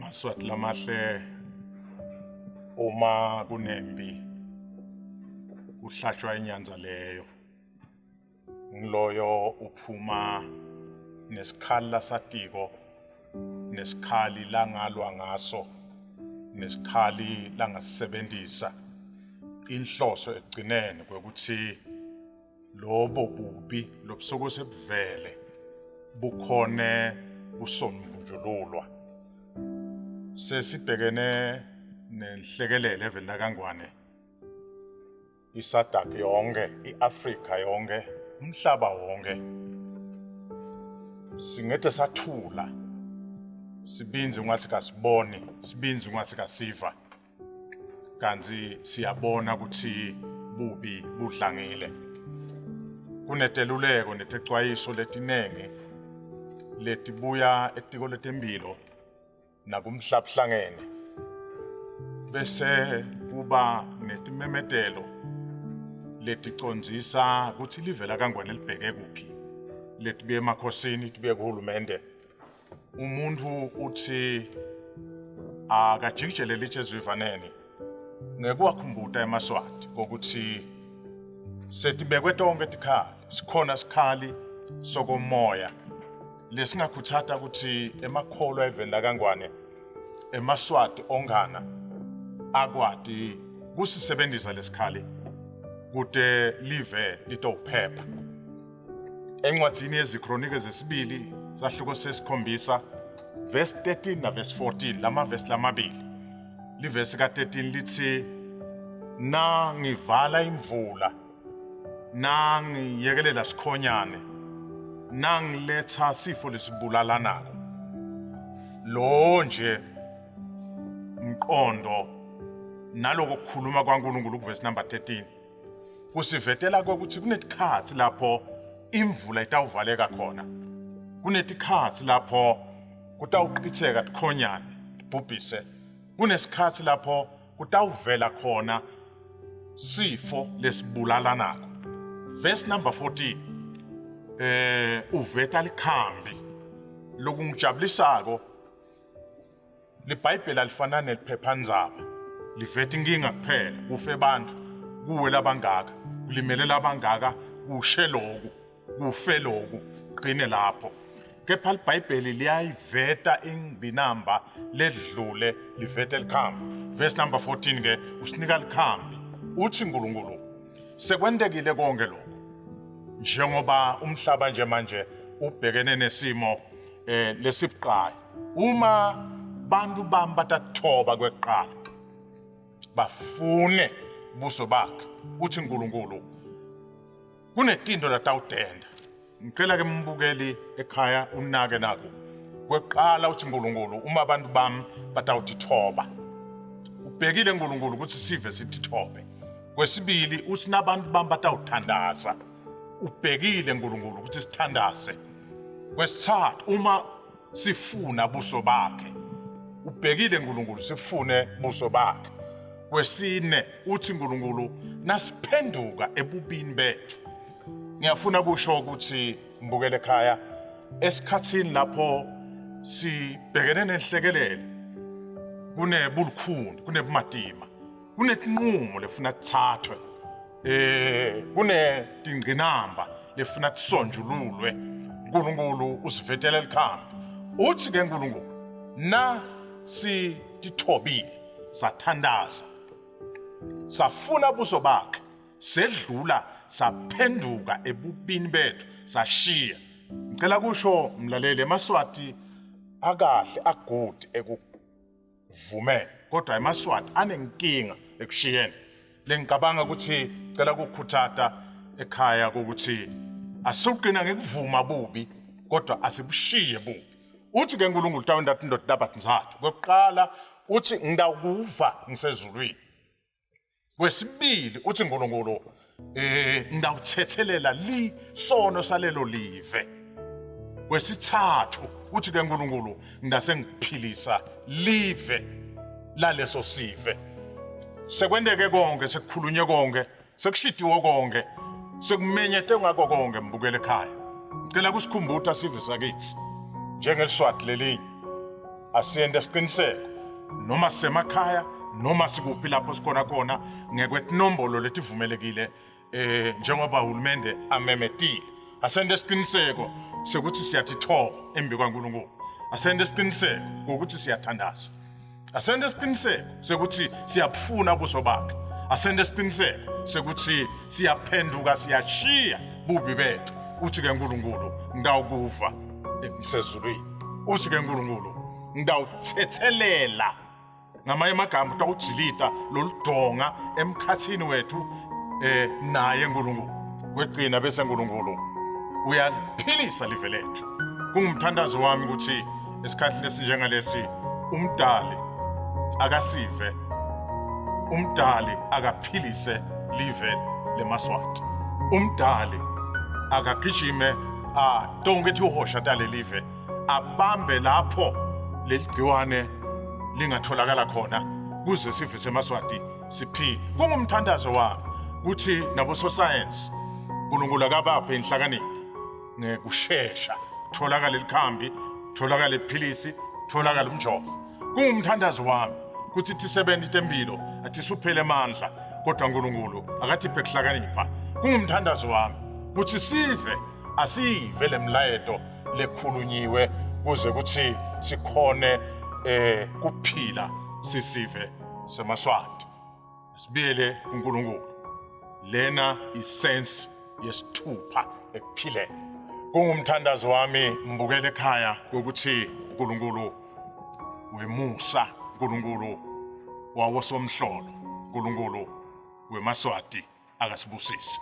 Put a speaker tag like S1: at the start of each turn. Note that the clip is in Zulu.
S1: Maswati lamahle uma kunembi kuhlashwa inyanza leyo ngiloyo uphuma nesikhali lasatiko nesikhali langalwa ngaso nesikhali langasebenzisa inhloso egcinene kwekuthi lobo bubi lobusuku sebuvele bukhone usonbujululwa sesibhekene nenhlekelele evela kangwane iSADC yonke iAfrika yonke umhlaba wonke singethe sathula sibinze ungathi kasiboni sibinze ungathi kasiva kanti siyabona ukuthi bubi budlangile kuneteluleko netexwayiso letinenge letibuya etiko letempilo nakumhlabuhlangene bese kuba netimemetelo leticondzisa ukuthi livela kangwane libheke kuphi letibuye emakhosini tibuye kuhulumende umuntu uthi akajikijele lichezwivaneni ngekuwakhumbuta emaswati ukuthi setibekwe tonke tikhali sikhona sikhali sokomoya lesingakhuthata ukuthi emakholo evela kangwane emaswati ongana akwati kusisebenzisa lesikhali kude live litophepha encwadzini yezikronike zesibili sahluko sesikhombisa verse 13 na verse 14 lama verse lamabili livesi ka13 lithi nangivala imvula nangiyekelela sikhonyane nangiletha sifo lesibulalanako lo nje umqondo naloko kukhuluma kwaNkulunkulu kuverse number 13 kusivetela ukuthi kunetikhathi lapho imvula itawuvaleka khona kunetikhathi lapho kutawuqhitheka tikhonyane tibhubhise kunesikhathi lapho kutawuvela khona sifo lesibulalanako verse number 14 uveta likhambi lokungijabulisako libhayibheli alifana neliphephandzaba liveta inkinga kuphela kufe abantu kuwe labangaka kulimele labangaka kushe loku kufe loku qine lapho kepha libhayibheli liyayiveta ingibinamba ledlule liveta likhambi verse number 14 ke usinika likhambi uthi uNkulunkulu sekwendekile konke lokho njengoba umhlaba nje manje ubhekene nesimo lesibuqayi uma bantu bami batathoba kweqala bafune buso bakhe uthi uNkulunkulu kunetinto latawudenda ngicela ke mbukeli ekhaya unake nako kweqala uthi uNkulunkulu uma abantu bami batawutithoba ubhekile uNkulunkulu ukuthi sive sitithobe kwesibili uthi nabantu bami batawuthandaza ubhekile uNkulunkulu ukuthi sithandaze kwesithathu uma sifuna buso bakhe ubhekile uNkulunkulu sifune buso bakhe kwesine uthi uNkulunkulu nasiphenduka ebubini bethu ngiyafuna kusho ukuthi mbukele ekhaya esikhatsini lapho sibhekene nenhlekelele kunebulukhuni kunebumadima kunetinqumo lefuna thathwe kunetingqinamba lefuna tisonjululwe uNkulunkulu usivetele likhambi uthi ke uNkulunkulu na sitithobile sathandaza safuna buso bakhe sedlula saphenduka ebubini bethu sashiya ngicela kusho mlaleli emaswati akahle agudi ekuvumeni kodwa emaswati anenkinga ekushiyeni lengicabanga ukuthi cela ukukhuthata ekhaya ukuthi asuqina ngekuvuma bubi kodwa asibushiye bubi uthi ke uNkulunkulu tawenda indoda dabathi nzathu kokuqala uthi ngidawukuva ngisezulwini kwesibili uthi uNkulunkulu ngidawuthethelela lisono salelo live kwesithathu uthi ke uNkulunkulu ngidase ngiphilisa live laleso sive sekwendeke konke sekukhulunye konke sekushidiwe konke sekumenyete ngako konke mbukele ekhaya ngicela kusikhumbuta sive sakithi njengeliswati lelinye asiyende isiqiniseko noma sisemakhaya noma sikuphi lapho sikhona khona ngekwetinombolo letivumelekile njengoba uhulumende amemetile. Asende isiqiniseko sokuthi siyatithoba embi kwaNkulunkulu. Asende isiqiniseko ukuthi siyathandaza. Asende isiqiniseko sokuthi siyabufuna ubuso bakhe. Asende isiqiniseko sokuthi siyaphenduka siyashiya bubi bethu. Uthi ke uNkulunkulu ngidawukuva emsezulwini. Uthi ke uNkulunkulu ngidawuthethelela ngamanye amagama utawujilita loludonga emkhathini wethu naye uNkulunkulu. Kweqina bese uNkulunkulu uyaliphilisa live lethu. Kungumthandazo wami ukuthi esikhathini esinjengalesi umdali akasive, umdali akaphilise live leMaswati. Umdali akagijime dongethi uhosha tale live abambe lapho leligciwane lingatholakala khona kuze sive seMaswati siphile. Kungumthandazo wami ukuthi nabo science uNkulunkulu akabaphe inhlakanipho ngekusheshsha tholakala likhambi, tholakala iphilisi, tholakala umjovo. Kungumthandazo wami ukuthi tisebenzise itempilo atisuphele amandla kodwa uNkulunkulu akathiphe kuhlakanipha. Kungumthandazo wami ukuthi sive asive lemlayeto lekhulunyiwe kuze kuthi sikhone kuphila sisive seMaswati. Sibiyele uNkulunkulu. Lena isense yesithupha ekuphileni. Kungumthandazo wami mbukele ekhaya ukuthi uNkulunkulu wemusa, uNkulunkulu wawosomhlolo, uNkulunkulu weMaswati akasibusise.